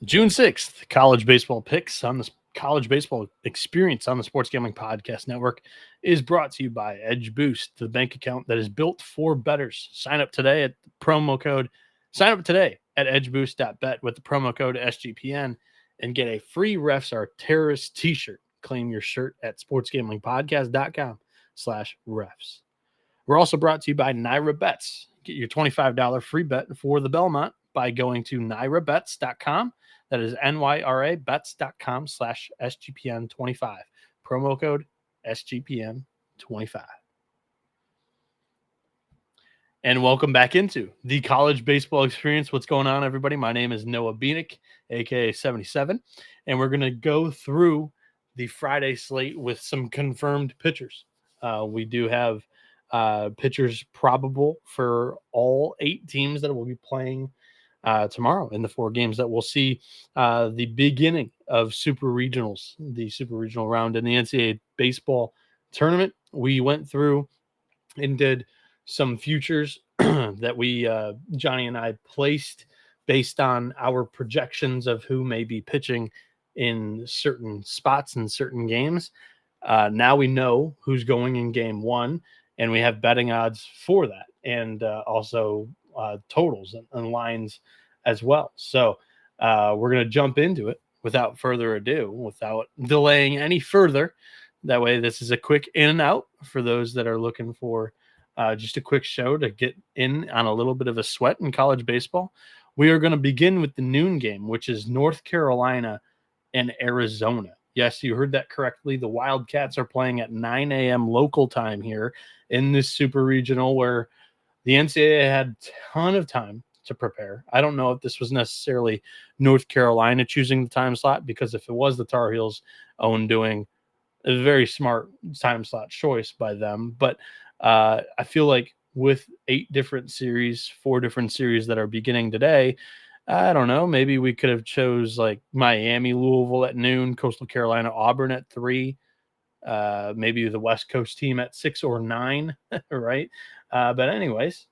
June 6th, college baseball picks on the college baseball experience on the Sports Gambling Podcast Network is brought to you by Edge Boost, the bank account that is built for bettors. Sign up today at edgeboost.bet with the promo code SGPN and get a free Refs Are Terrorists t-shirt. Claim your shirt at sportsgamblingpodcast.com/refs. We're also brought to you by Naira Bets. Get your $25 free bet for the Belmont by going to nairabets.com. That is nyrabets.com/SGPN25. Promo code SGPN25. And welcome back into the college baseball experience. What's going on, everybody? My name is Noah Bieniek, aka 77, and we're going to go through the Friday slate with some confirmed pitchers. We do have pitchers probable for all 8 teams that will be playing tomorrow in the 4 games that we'll see the beginning of super regionals, the super regional round in the NCAA Baseball Tournament. We went through and did some futures that we, Johnny and I, placed based on our projections of who may be pitching in certain spots in certain games. Now we know who's going in game 1, and we have betting odds for that, and also totals and lines as well. So we're going to jump into it without further ado, without delaying any further. That way, this is a quick in and out for those that are looking for just a quick show to get in on a little bit of a sweat in college baseball. We are going to begin with the noon game, which is North Carolina and Arizona. Yes, you heard that correctly. The Wildcats are playing at 9 a.m. local time here in this super regional where the NCAA had a ton of time to prepare. I don't know if this was necessarily North Carolina choosing the time slot, because if it was the Tar Heels' own doing, a very smart time slot choice by them. But I feel like with 4 different series that are beginning today, I don't know, maybe we could have chose like Miami, Louisville at noon, Coastal Carolina, Auburn at 3, maybe the West Coast team at 6 or 9, right? But anyways,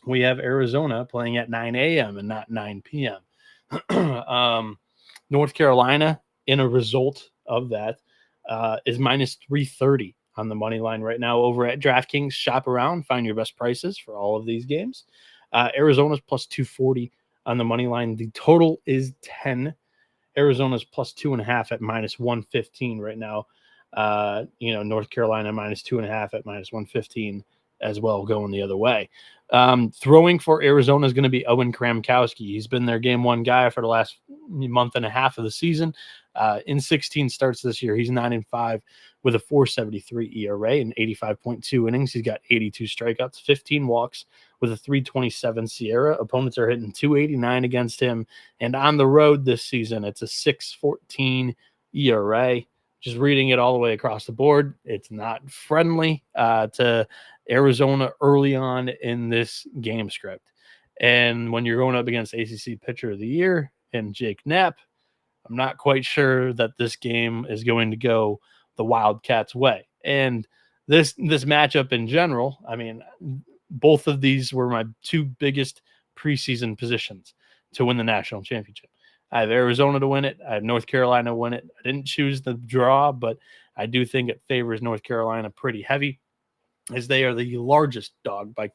we have Arizona playing at 9 a.m. and not 9 p.m. North Carolina, in a result of that, is minus 330 on the money line right now over at DraftKings. Shop around, find your best prices for all of these games. Arizona's plus 240 on the money line. The total is 10. Arizona's plus 2.5 at minus 115 right now. North Carolina minus 2.5 at minus 115 as well, going the other way. Throwing for Arizona is going to be Owen Kramkowski. He's been their game 1 guy for the last month and a half of the season. In 16 starts this year, he's 9-5 with a 4.73 ERA and 85.2 innings. He's got 82 strikeouts, 15 walks with a 3.27 SIERA. Opponents are hitting 289 against him. And on the road this season, it's a 6.14 ERA. Just reading it all the way across the board, it's not friendly to Arizona early on in this game script. And when you're going up against ACC Pitcher of the Year and Jake Knapp, I'm not quite sure that this game is going to go the Wildcats' way. And this matchup in general, I mean, both of these were my 2 biggest preseason positions to win the national championship. I have Arizona to win it. I have North Carolina to win it. I didn't choose the draw, but I do think it favors North Carolina pretty heavy, as they are the largest dog by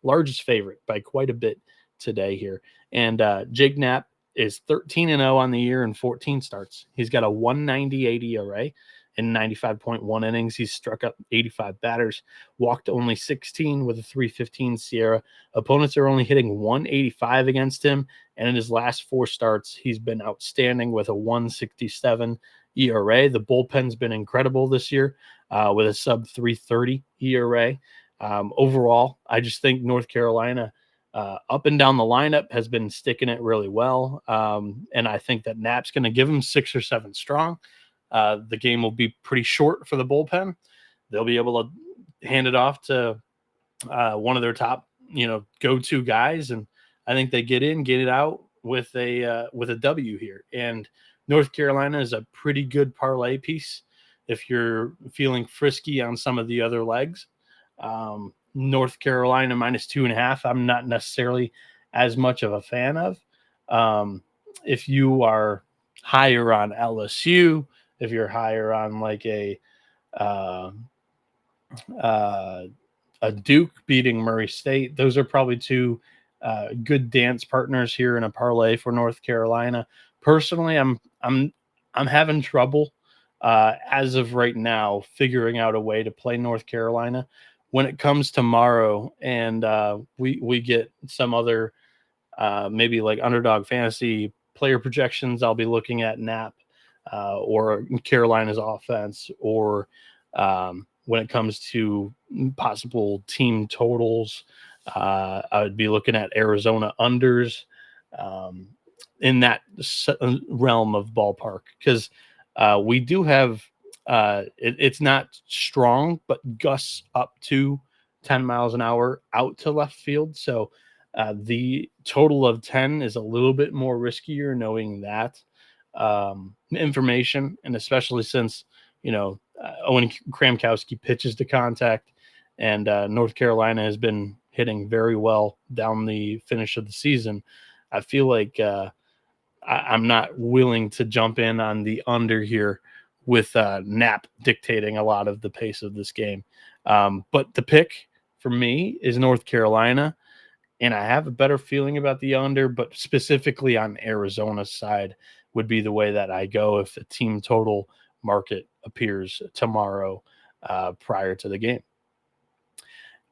largest favorite by quite a bit today here. And Jake Knapp is 13-0 on the year in 14 starts. He's got a 1.98 ERA in 95.1 innings. He's struck up 85 batters, walked only 16 with a 3.15 SIERA. Opponents are only hitting 185 against him, and in his last 4 starts, he's been outstanding with a 1.67 ERA. The bullpen's been incredible this year with a sub 3.30 ERA. Overall, I just think North Carolina up and down the lineup has been sticking it really well. And I think that Knapp's going to give them 6 or 7 strong. The game will be pretty short for the bullpen. They'll be able to hand it off to one of their top, go-to guys. And I think they get it out with a W here. And North Carolina is a pretty good parlay piece if you're feeling frisky on some of the other legs. North Carolina minus 2.5, I'm not necessarily as much of a fan of. if you are higher on LSU, if you're higher on like uh, a Duke beating Murray State, those are probably two good dance partners here in a parlay for North Carolina. Personally, I'm having trouble as of right now figuring out a way to play North Carolina. When it comes tomorrow, and we get some other maybe like underdog fantasy player projections, I'll be looking at Nap or Carolina's offense, or when it comes to possible team totals, I would be looking at Arizona unders um, in that realm of ballpark, because we do have it's not strong, but gusts up to 10 miles an hour out to left field. So the total of 10 is a little bit more riskier knowing that information, and especially since, Owen Kramkowski pitches to contact, and North Carolina has been hitting very well down the finish of the season. I feel like I'm not willing to jump in on the under here with Knapp dictating a lot of the pace of this game. But the pick for me is North Carolina, and I have a better feeling about the under, but specifically on Arizona's side would be the way that I go if the team total market appears tomorrow prior to the game.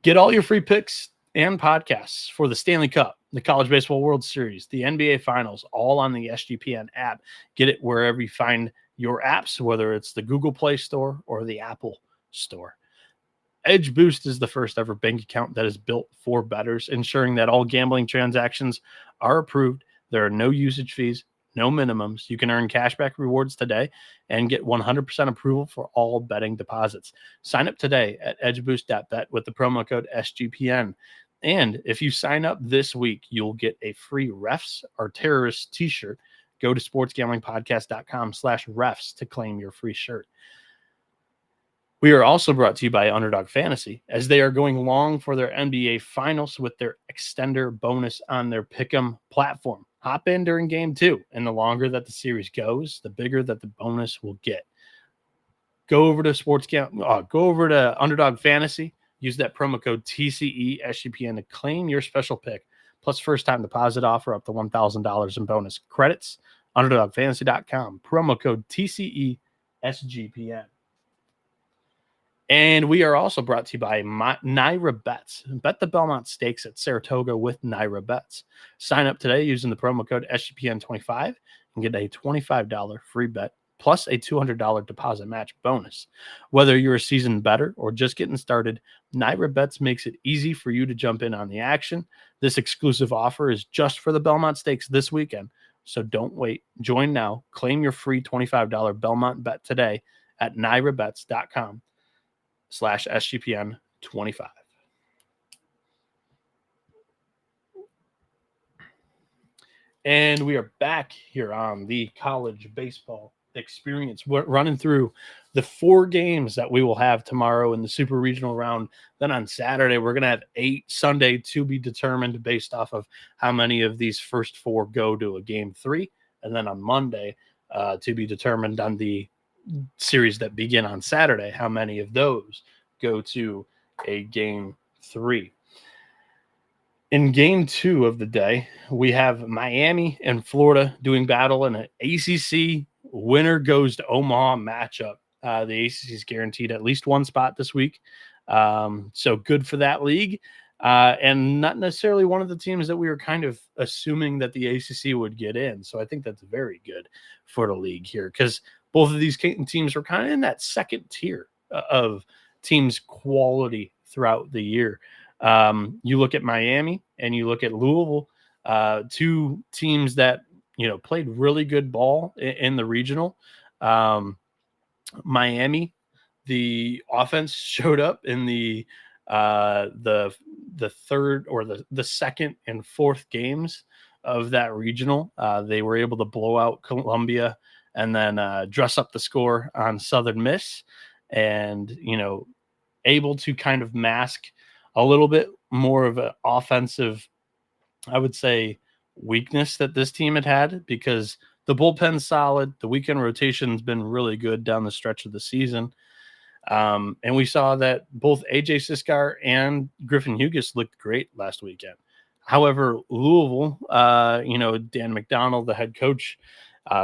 Get all your free picks and podcasts for the Stanley Cup, the College Baseball World Series, the NBA Finals, all on the SGPN app. Get it wherever you find your apps, whether it's the Google Play Store or the Apple Store. Edge Boost is the first ever bank account that is built for bettors, ensuring that all gambling transactions are approved. There are no usage fees, no minimums. You can earn cashback rewards today and get 100% approval for all betting deposits. Sign up today at edgeboost.bet with the promo code SGPN. And if you sign up this week, you'll get a free Refs or Terrorists t-shirt. Go to sportsgamblingpodcast.com/refs to claim your free shirt. We are also brought to you by Underdog Fantasy, as they are going long for their NBA Finals with their extender bonus on their Pick'em platform. Hop in during Game 2, and the longer that the series goes, the bigger that the bonus will get. Go over to Underdog Fantasy, use that promo code TCESGPN to claim your special pick, plus first-time deposit offer up to $1,000 in bonus credits. UnderdogFantasy.com, promo code TCESGPN. And we are also brought to you by Naira Bets. Bet the Belmont Stakes at Saratoga with Naira Bets. Sign up today using the promo code SGPN25 and get a $25 free bet plus a $200 deposit match bonus. Whether you're a seasoned bettor or just getting started, Naira Bets makes it easy for you to jump in on the action. This exclusive offer is just for the Belmont Stakes this weekend, so don't wait. Join now. Claim your free $25 Belmont bet today at nairabets.com/SGPN25. And we are back here on the College Baseball Experience. We're running through the 4 games that we will have tomorrow in the Super Regional round. Then on Saturday, we're going to have 8. Sunday to be determined based off of how many of these first 4 go to a Game 3. And then on Monday, to be determined on the series that begin on Saturday, how many of those go to a Game 3. In Game 2 of the day, we have Miami and Florida doing battle in an ACC winner goes to Omaha matchup. The ACC is guaranteed at least one spot this week, so good for that league, and not necessarily one of the teams that we were kind of assuming that the ACC would get in. So I think that's very good for the league here, because both of these teams are kind of in that second tier of teams' quality throughout the year. You look at Miami and you look at Louisville, 2 teams that, played really good ball in the regional. Miami, the offense showed up in the third or the second and fourth games of that regional. They were able to blow out Columbia and then dress up the score on Southern Miss, and able to kind of mask a little bit more of an offensive, I would say, weakness that this team had because the bullpen's solid. The weekend rotation's been really good down the stretch of the season. And we saw that both AJ Siskar and Griffin Hughes looked great last weekend. However, Louisville, Dan McDonald, the head coach,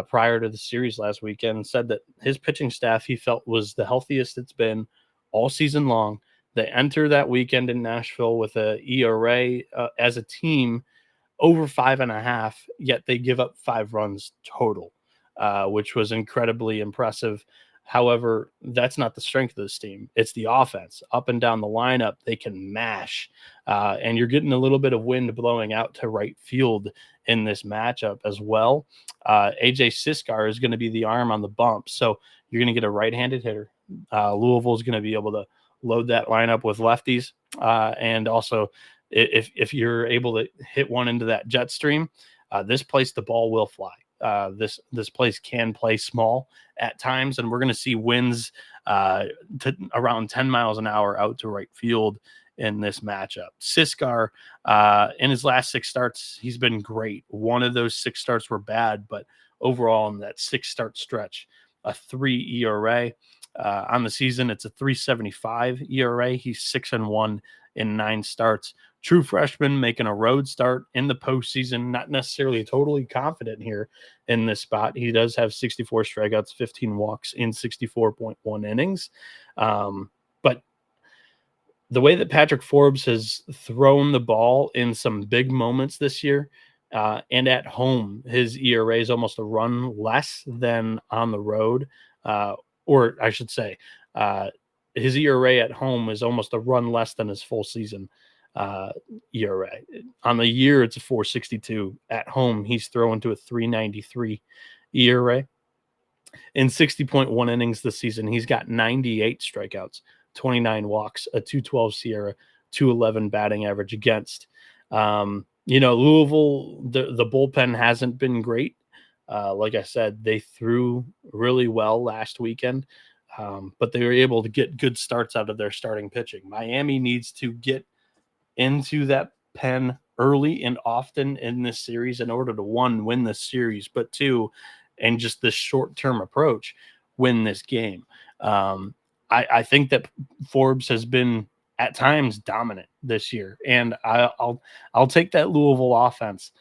prior to the series last weekend, said that his pitching staff he felt was the healthiest it's been all season long. They enter that weekend in Nashville with a ERA as a team over 5.5, yet they give up 5 runs total, which was incredibly impressive. However, that's not the strength of this team. It's the offense. Up and down the lineup, they can mash. And you're getting a little bit of wind blowing out to right field in this matchup as well. AJ Siskar is going to be the arm on the bump. So you're going to get a right-handed hitter. Louisville is going to be able to load that lineup with lefties. And also, if you're able to hit one into that jet stream, this place the ball will fly. This place can play small at times, and we're going to see winds to around 10 miles an hour out to right field in this matchup. Siskar, in his last 6 starts, he's been great. One of those 6 starts were bad, but overall in that 6-start stretch, a 3 ERA. On the season, it's a 3.75 ERA. He's 6-1 in 9 starts. True freshman making a road start in the postseason, not necessarily totally confident here in this spot. He does have 64 strikeouts, 15 walks in 64.1 innings. But the way that Patrick Forbes has thrown the ball in some big moments this year, and at home, his ERA is almost a run less than on the road. Or I should say, his ERA at home is almost a run less than his full season ERA. On the year, it's a 4.62. At home, he's throwing to a 3.93 ERA. In 60.1 innings this season, he's got 98 strikeouts, 29 walks, a 2.12 SIERA, 2.11 batting average against. Louisville, the bullpen hasn't been great. Like I said, they threw really well last weekend, but they were able to get good starts out of their starting pitching. Miami needs to get into that pen early and often in this series in order to, 1, win this series, but 2, and just this short-term approach, win this game. I think that Forbes has been at times dominant this year, and I'll take that Louisville offense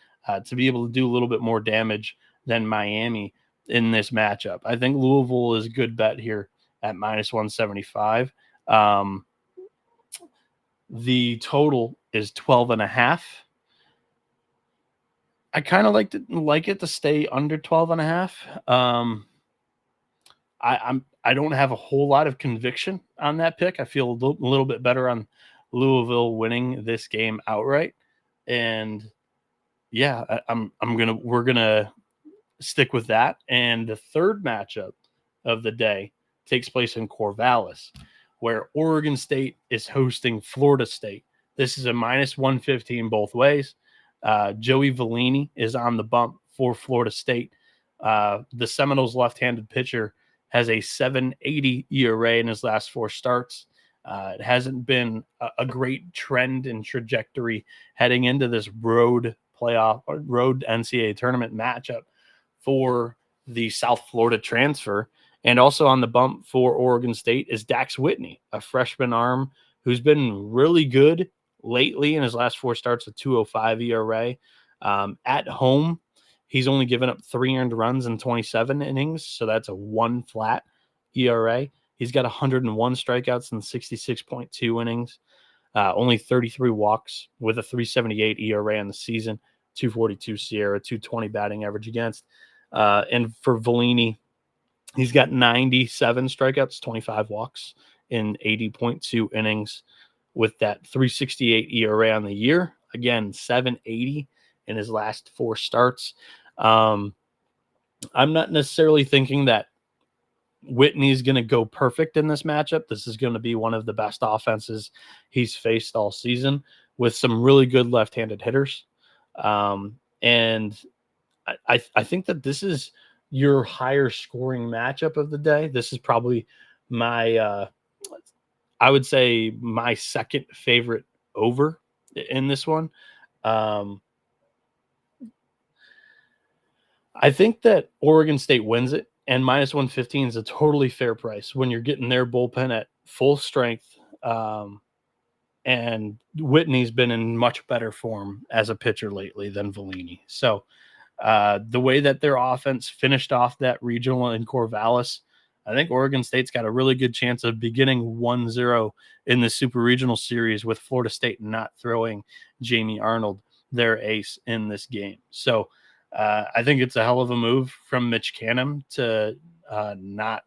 to be able to do a little bit more damage than Miami in this matchup. I think Louisville is a good bet here at -175. The total is 12.5. I kind of like it to stay under 12.5. I don't have a whole lot of conviction on that pick. I feel a little bit better on Louisville winning this game outright. And yeah, we're gonna stick with that. And the third matchup of the day takes place in Corvallis, where Oregon State is hosting Florida State. This is a -115 both ways. Joey Vellini is on the bump for Florida State. The Seminoles left-handed pitcher has a 7.80 ERA in his last 4 starts. It hasn't been a great trend and trajectory heading into this road NCAA tournament matchup for the South Florida transfer. And also on the bump for Oregon State is Dax Whitney, a freshman arm who's been really good lately in his last 4 starts, a 2.05 ERA. At home, he's only given up 3 earned runs in 27 innings, so that's a 1 flat ERA. He's got 101 strikeouts in 66.2 innings, only 33 walks with a 3.78 ERA in the season, 2.42 SIERA, 2.20 batting average against. And for Vellini, he's got 97 strikeouts, 25 walks in 80.2 innings with that 3.68 ERA on the year. Again, 7.80 in his last 4 starts. I'm not necessarily thinking that Whitney's going to go perfect in this matchup. This is going to be one of the best offenses he's faced all season with some really good left-handed hitters. And I think that this is your higher scoring matchup of the day. This is probably my, I would say my second favorite over in this one. I think that Oregon State wins it, and minus 115 is a totally fair price when you're getting their bullpen at full strength. And Whitney's been in much better form as a pitcher lately than Vellini. So the way that their offense finished off that regional in Corvallis, I think Oregon State's got a really good chance of beginning 1-0 in the Super Regional Series with Florida State not throwing Jamie Arnold, their ace, in this game. So I think it's a hell of a move from Mitch Canham to not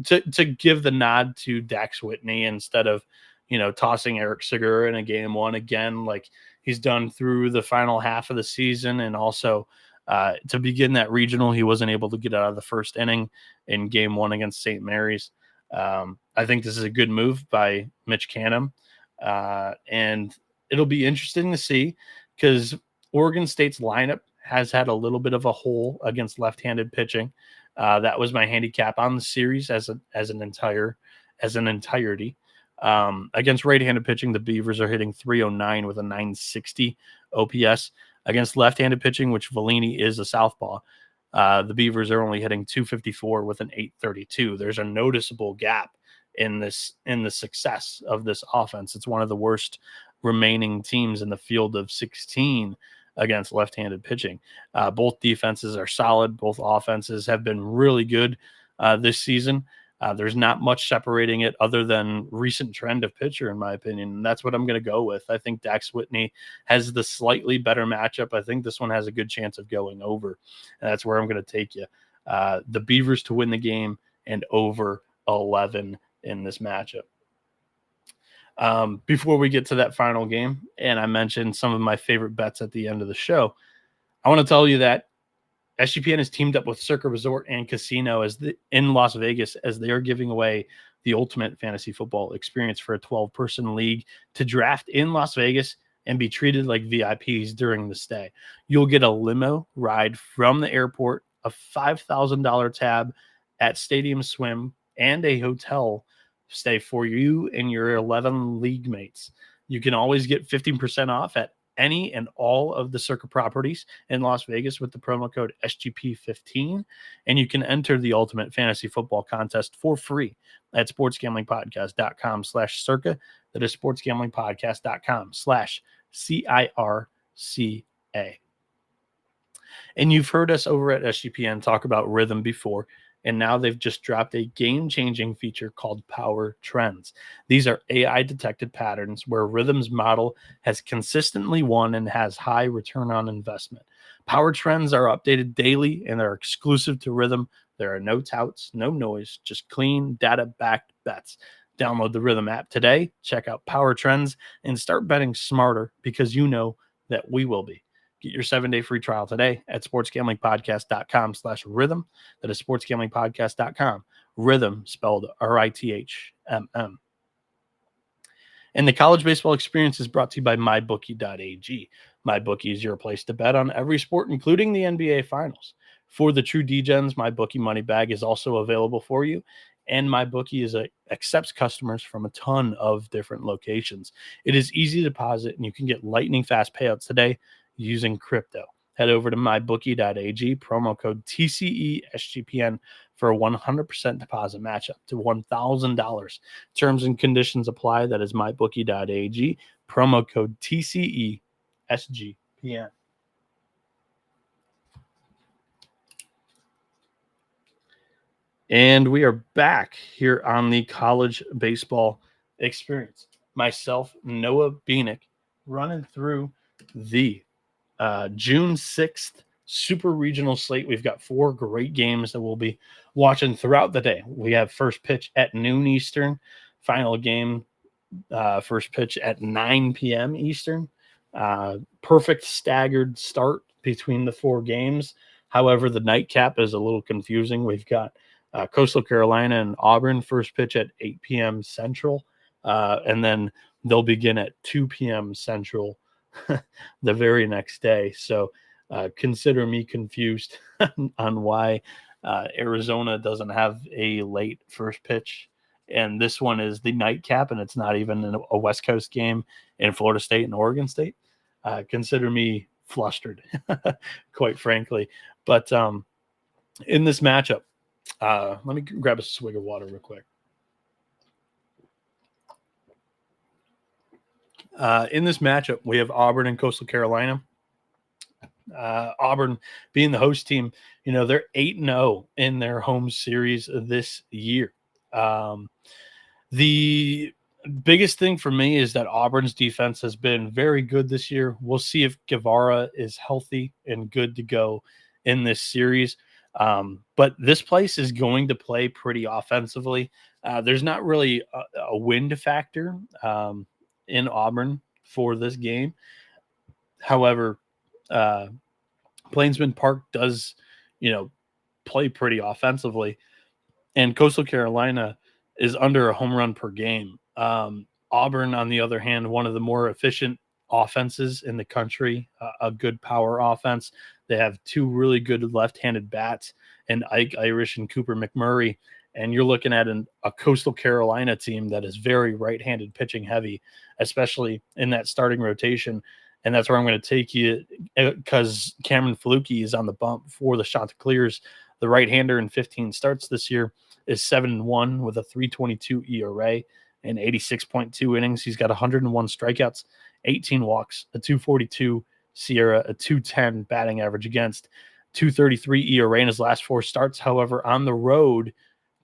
to give the nod to Dax Whitney instead of, tossing Eric Segura in a game one again, like he's done through the final half of the season. And also to begin that regional, he wasn't able to get out of the first inning in game one against St. Mary's. I think this is a good move by Mitch Canham. And it'll be interesting to see because Oregon State's lineup has had a little bit of a hole against left-handed pitching. That was my handicap on the series as an entirety. Against right-handed pitching, the Beavers are hitting 309 with a 960 OPS. Against left-handed pitching, which Vellini is a southpaw, the Beavers are only hitting 254 with an 832. There's a noticeable gap in the success of this offense. It's one of the worst remaining teams in the field of 16 against left-handed pitching. Both defenses are solid. Both offenses have been really good this season. There's not much separating it other than recent trend of pitcher, in my opinion. And that's what I'm going to go with. I think Dax Whitney has the slightly better matchup. I think this one has a good chance of going over. And that's where I'm going to take you. The Beavers to win the game and over 11 in this matchup. Before we get to that final game, and I mentioned some of my favorite bets at the end of the show, I want to tell you that SGPN has teamed up with Circa Resort and Casino in Las Vegas as they are giving away the ultimate fantasy football experience for a 12-person league to draft in Las Vegas and be treated like VIPs during the stay. You'll get a limo ride from the airport, a $5,000 tab at Stadium Swim, and a hotel stay for you and your 11 league mates. You can always get 15% off at any and all of the Circa properties in Las Vegas with the promo code SGP15, and you can enter the ultimate fantasy football contest for free at sportsgamblingpodcast.com/circa. That is sportsgamblingpodcast.com/CIRCA. And you've heard us over at SGPN talk about rhythm before, and now they've just dropped a game-changing feature called Power Trends. These are AI-detected patterns where Rhythm's model has consistently won and has high return on investment. Power Trends are updated daily and are exclusive to Rhythm. There are no touts, no noise, just clean, data-backed bets. Download the Rhythm app today, check out Power Trends, and start betting smarter because you know that we will be. Get your 7-day free trial today at sportsgamblingpodcast.com/rhythm. That is sportsgamblingpodcast.com. Rhythm spelled RITHMM. And the college baseball experience is brought to you by mybookie.ag. MyBookie is your place to bet on every sport, including the NBA Finals. For the true DGens, MyBookie Money Bag is also available for you. And MyBookie accepts customers from a ton of different locations. It is easy to deposit, and you can get lightning fast payouts today using crypto. Head over to mybookie.ag, promo code TCESGPN for a 100% deposit match up to $1,000. Terms and conditions apply. That is mybookie.ag, promo code TCESGPN. And we are back here on the college baseball experience. Myself, Noah Bieniek, running through the June 6th Super Regional slate. We've got 4 great games that we'll be watching throughout the day. We have first pitch at noon Eastern, final game, first pitch at 9 p.m. Eastern. Perfect staggered start between the 4 games. However, the nightcap is a little confusing. We've got Coastal Carolina and Auburn, first pitch at 8 p.m. Central, and then they'll begin at 2 p.m. Central the very next day. So consider me confused on why Arizona doesn't have a late first pitch. And this one is the nightcap, and it's not even a West Coast game in Florida State and Oregon State. Consider me flustered, quite frankly. But in this matchup, let me grab a swig of water real quick. In this matchup, we have Auburn and Coastal Carolina. Auburn being the host team, they're 8-0 in their home series this year. The biggest thing for me is that Auburn's defense has been very good this year. We'll see if Guevara is healthy and good to go in this series. But this place is going to play pretty offensively. There's not really a wind factor in Auburn for this game. However, Plainsman Park does, play pretty offensively, and Coastal Carolina is under a home run per game. Auburn, on the other hand, one of the more efficient offenses in the country, a good power offense. They have two really good left-handed bats, and Ike Irish and Cooper McMurray. And you're looking at a Coastal Carolina team that is very right-handed pitching heavy, especially in that starting rotation. And that's where I'm going to take you, because Cameron Fluke is on the bump for the Chanticleers. The right-hander in 15 starts this year is 7-1 with a 3.22 ERA and 86.2 innings. He's got 101 strikeouts, 18 walks, a 2.42 SIERA, a 2.10 batting average against, 2.33 ERA in his last 4 starts. However, on the road,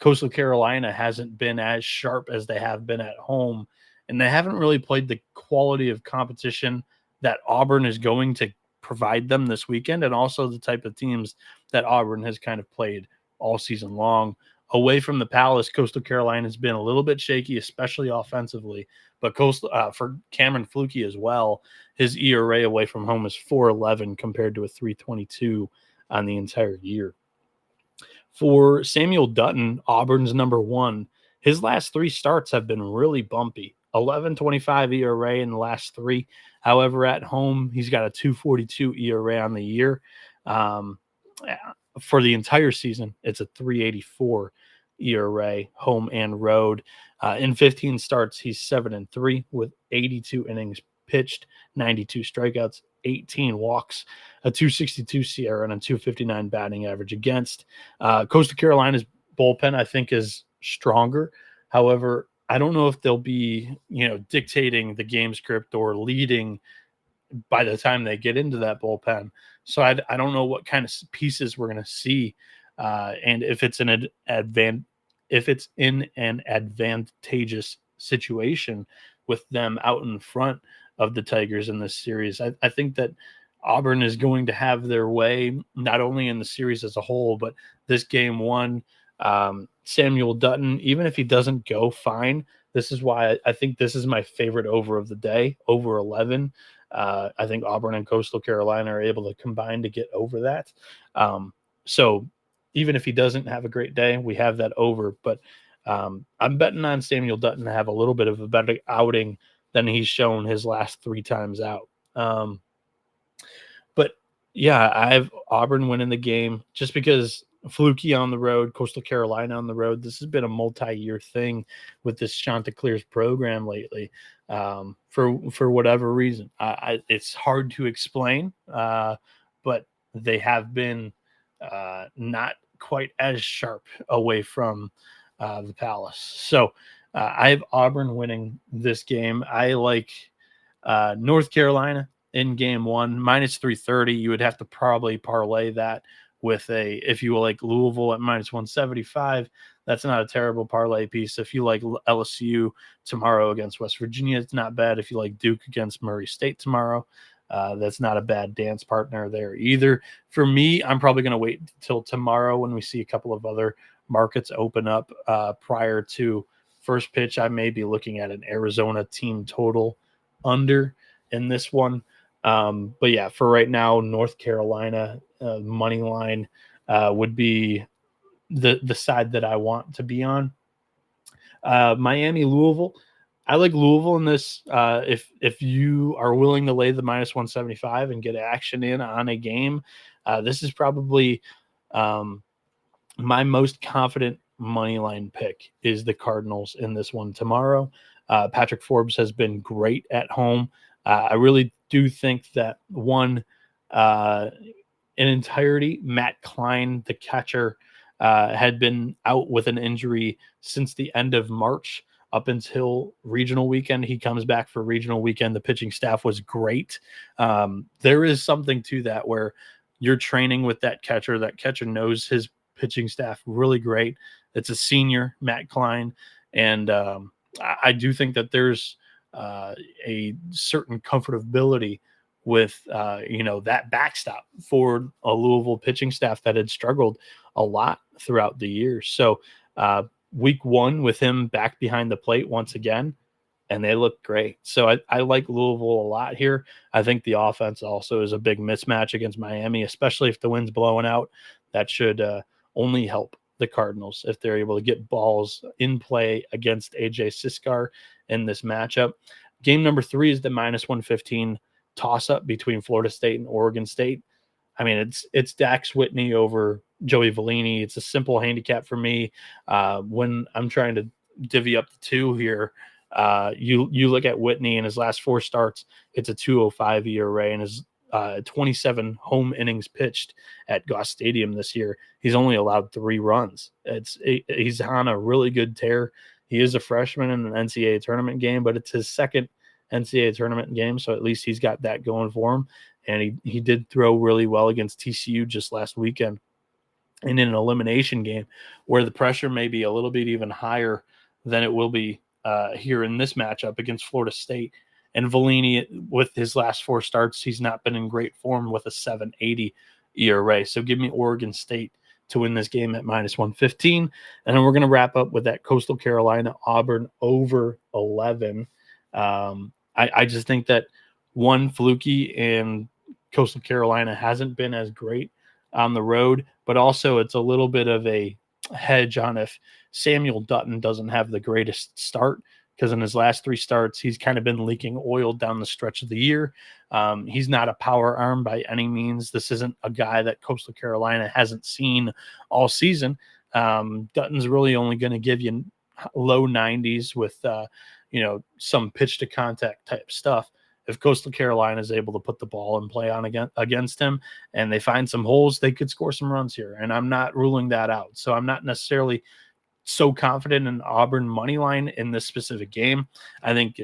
Coastal Carolina hasn't been as sharp as they have been at home, and they haven't really played the quality of competition that Auburn is going to provide them this weekend, and also the type of teams that Auburn has kind of played all season long. Away from the Palace, Coastal Carolina has been a little bit shaky, especially offensively. But for Cameron Fluke as well, his ERA away from home is 4.11 compared to a 3.22 on the entire year. For Samuel Dutton, Auburn's number 1, his last 3 starts have been really bumpy. 11.25 ERA in the last 3. However, at home, he's got a 2.42 ERA on the year. For the entire season, it's a 3.84 ERA, home and road. In 15 starts, he's 7-3 with 82 innings pitched, 92 strikeouts, 18 walks, a 2.62 SIERA, and a 2.59 batting average against. Coastal Carolina's bullpen, I think, is stronger. However, I don't know if they'll be, dictating the game script or leading by the time they get into that bullpen. So I don't know what kind of pieces we're going to see, and if it's in an advantageous situation with them out in front of the Tigers in this series. I think that Auburn is going to have their way, not only in the series as a whole, but this game 1. Samuel Dutton, even if he doesn't go, fine. This is why I think this is my favorite over of the day, over 11. I think Auburn and Coastal Carolina are able to combine to get over that. So even if he doesn't have a great day, we have that over. But I'm betting on Samuel Dutton to have a little bit of a better outing than he's shown his last 3 times out. But yeah, I have Auburn winning the game just because Fluke on the road, Coastal Carolina on the road. This has been a multi-year thing with this Chanticleers program lately, for whatever reason. It's hard to explain, but they have been not quite as sharp away from the Palace. So I have Auburn winning this game. I like North Carolina in game 1, minus 330. You would have to probably parlay that with if you like Louisville at minus 175, that's not a terrible parlay piece. If you like LSU tomorrow against West Virginia, it's not bad. If you like Duke against Murray State tomorrow, that's not a bad dance partner there either. For me, I'm probably going to wait till tomorrow when we see a couple of other markets open up prior to first pitch. I may be looking at an Arizona team total under in this one. But yeah, for right now, North Carolina money line would be the side that I want to be on. Miami, Louisville. I like Louisville in this. If you are willing to lay the minus 175 and get action in on a game, this is probably my most confident money line pick is the Cardinals in this one tomorrow. Patrick Forbes has been great at home. I really do think that, one, in entirety. Matt Klein, the catcher, had been out with an injury since the end of March up until regional weekend. He comes back for regional weekend. The pitching staff was great. There is something to that where you're training with that catcher. That catcher knows his pitching staff really great. It's a senior, Matt Klein. And I do think that there's a certain comfortability with that backstop for a Louisville pitching staff that had struggled a lot throughout the year. So week one with him back behind the plate once again, and they look great. So I like Louisville a lot here. I think the offense also is a big mismatch against Miami, especially if the wind's blowing out. That should only help the Cardinals if they're able to get balls in play against AJ Siskar in this matchup. Game number 3 is the -115 toss-up between Florida State and Oregon State. I mean, it's Dax Whitney over Joey Vellini. It's a simple handicap for me. When I'm trying to divvy up the two here, you look at Whitney in his last 4 starts, it's a 2.05 ERA, and his 27 home innings pitched at Goss Stadium this year, he's only allowed 3 runs. He's on a really good tear. He is a freshman in an NCAA tournament game, but it's his second NCAA tournament game, so at least he's got that going for him. And he did throw really well against TCU just last weekend in an elimination game where the pressure may be a little bit even higher than it will be here in this matchup against Florida State. And Vellini, with his last 4 starts, he's not been in great form with a 7.80 ERA. So give me Oregon State to win this game at -115. And then we're going to wrap up with that Coastal Carolina Auburn over 11. I just think that one, Fluky and Coastal Carolina hasn't been as great on the road, but also it's a little bit of a hedge on if Samuel Dutton doesn't have the greatest start, because in his last 3 starts, he's kind of been leaking oil down the stretch of the year. He's not a power arm by any means. This isn't a guy that Coastal Carolina hasn't seen all season. Dutton's really only going to give you low 90s with some pitch to contact type stuff. If Coastal Carolina is able to put the ball in play on against him and they find some holes, they could score some runs here. And I'm not ruling that out. So I'm not necessarily so confident in Auburn money line in this specific game. I think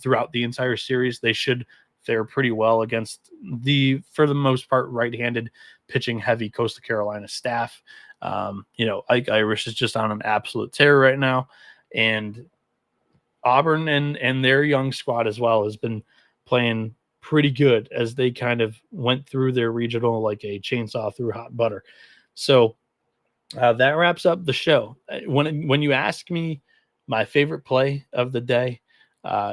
throughout the entire series, they should fare pretty well against the, for the most part, right-handed pitching heavy Coastal Carolina staff. Ike Irish is just on an absolute tear right now. And Auburn and their young squad as well has been playing pretty good as they kind of went through their regional like a chainsaw through hot butter. So that wraps up the show. When you ask me my favorite play of the day,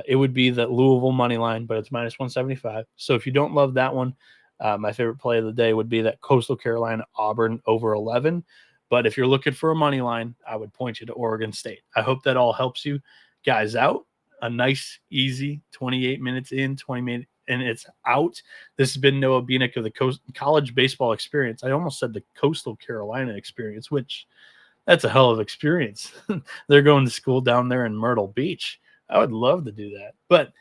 it would be the Louisville money line, but it's -175. So if you don't love that one, my favorite play of the day would be that Coastal Carolina Auburn over 11. But if you're looking for a money line, I would point you to Oregon State. I hope that all helps you guys out. A nice, easy 28 minutes in, 20 minutes, and it's out. This has been Noah Bieniek of the College Baseball Experience. I almost said the Coastal Carolina Experience, which that's a hell of an experience. They're going to school down there in Myrtle Beach. I would love to do that. But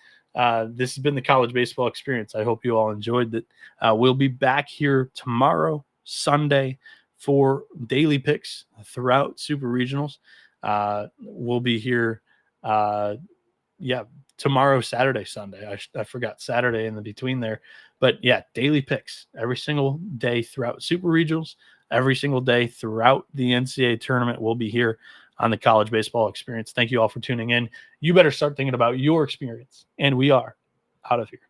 this has been the College Baseball Experience. I hope you all enjoyed it. We'll be back here tomorrow, Sunday, for daily picks throughout Super Regionals. We'll be here tomorrow, Saturday, Sunday. I forgot Saturday in the between there. But yeah, daily picks every single day throughout Super Regionals, every single day throughout the NCAA tournament. We'll be here on the College Baseball Experience. Thank you all for tuning in. You better start thinking about your experience. And we are out of here.